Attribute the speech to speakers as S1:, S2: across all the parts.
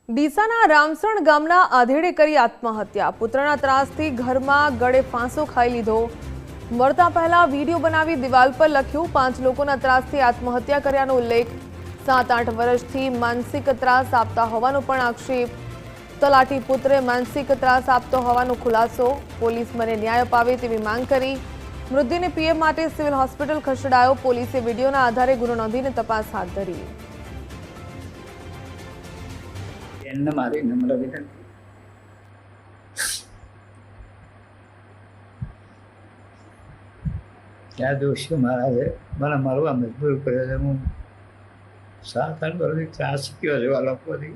S1: ડીસાના રામસણ ગામના આધેડે કરી આત્મહત્યા। પુત્રના ત્રાસથી ઘરમાં ગળે ફાંસો ખાઈ લીધો। મરતા પહેલા વિડીયો બનાવી દિવાલ પર લખ્યું, 5 લોકોના ત્રાસથી આત્મહત્યા કર્યાનો ઉલ્લેખ। 7-8 વર્ષથી માનસિક ત્રાસ આપતા હોવાનો પણ આક્ષેપ। તલાટી પુત્રે માનસિક ત્રાસ આપતો હોવાનો ખુલાસો। પોલીસ મને ન્યાય અપાવે તેવી માંગ કરી। મૃત્યુને પીએમ માટે સિવિલ હોસ્પિટલ ખસેડાયો। પોલીસે વિડીયોના આધારે ગુનો નોંધીને તપાસ હાથ ધરી।
S2: મારી નમ્ર વિનંતી, ત્યાં દોષીઓ મારા છે, મને મારવા મજબૂર કર્યો છે। હું 7-8 વર્ષથી ત્રાસ શીખ્યો છું આ લોકોથી,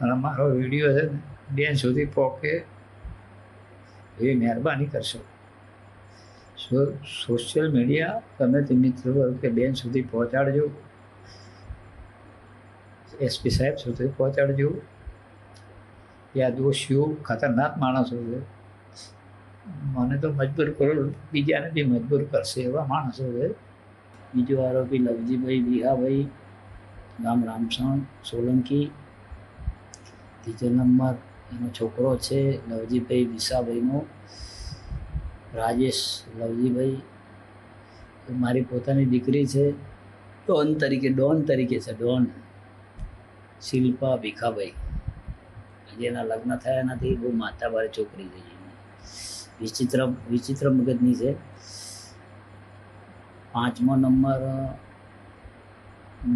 S2: અને મારો વિડીયો છે ને બેન સુધી પહોંચે એ મહેરબાની કરશો। સોશિયલ મીડિયા તમે તે મિત્રો કે બેન સુધી પહોંચાડજો, એસપી સાહેબ સુધી પહોંચાડજો। ત્યાં દોષીઓ ખતરનાક માણસો છે, મને તો મજબૂર કરો, બીજાને બી મજબૂર કરશે એવા માણસો છે। બીજો આરોપી લવજીભાઈ વિહાભાઈ, ગામ રામસણ સોલંકી, 3 નંબર એનો છોકરો છે લવજીભાઈ વિસાભાઈનો, રાજેશ લવજીભાઈ, મારી પોતાની દીકરી છે, ડોન તરીકે છે ડોન શિલ્પા ભીખાભાઈ, જેના લગ્ન થયા નથી, બહુ માથાભારે છોકરી છે, વિચિત્ર મગજની છે। 5મો નંબર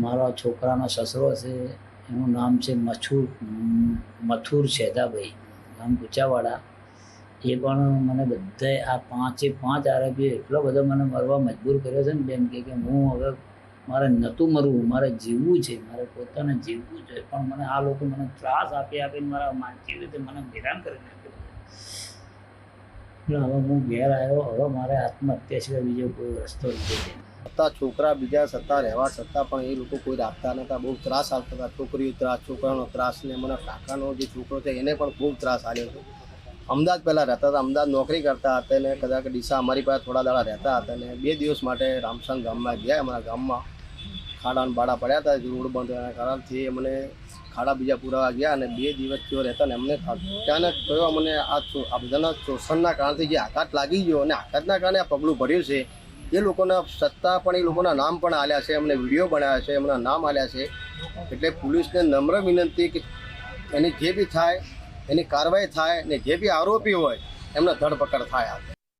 S2: મારા છોકરાનો સસરો છે, એનું નામ છે મથુર શેદાભાઈ, ગામ કુચાવાડા। એ પણ મને બધાએ આ 5 આરોપીઓ એટલો બધો મને મરવા મજબૂર કર્યો છે ને બેન કે હું હવે મારે નહોતું મરવું, મારે જીવવું છે, મારે પોતાને જીવવું છે, પણ મને આ લોકો મને ત્રાસ આપીને મારા માનસિક રીતે મને હેરાન કરી નાખ્યો। હવે હું ઘેર આવ્યો, હવે મારે આત્મહત્યા સિવાય બીજો કોઈ રસ્તો નથી।
S3: છોકરા બીજા સત્તા રહેવા છતાં પણ એ લોકો કોઈ રાખતા નહોતા, બહુ ત્રાસ આપતા હતા। છોકરીઓ ત્રાસ, છોકરાનો ત્રાસ, ને મને કાકાનો જે છોકરો છે એને પણ ખૂબ ત્રાસ આવ્યો હતો। અમદાવાદ પહેલાં રહેતા હતા, અમદાવાદ નોકરી કરતા હતા, ને કદાચ ડીસા અમારી પાસે થોડા દાડા રહેતા હતા, ને 2 દિવસ માટે રામસણ ગામમાં ગયા। અમારા ગામમાં ખાડા બાડા પડ્યા હતા, રોડ બંધ થવાના કારણથી અમને ખાડા બીજા પુરાવા ગયા, અને 2 દિવસ જેવો રહેતા ને અમને અચાનક કયો અમને આ બધાના શોષણના કારણથી જે આઘાત લાગી ગયો, અને આઘાતના કારણે આ પગલું ભર્યું છે। એ લોકોના સત્તા પણ એ લોકોના નામ પણ આલ્યા છે, અમને વિડીયો બનાવ્યા છે, એમના નામ આલ્યા છે। એટલે પોલીસને નમ્ર વિનંતી કે એની જે બી થાય એની કાર્યવાહી થાય, ને જે બી આરોપી હોય એમને ધરપકડ થાય।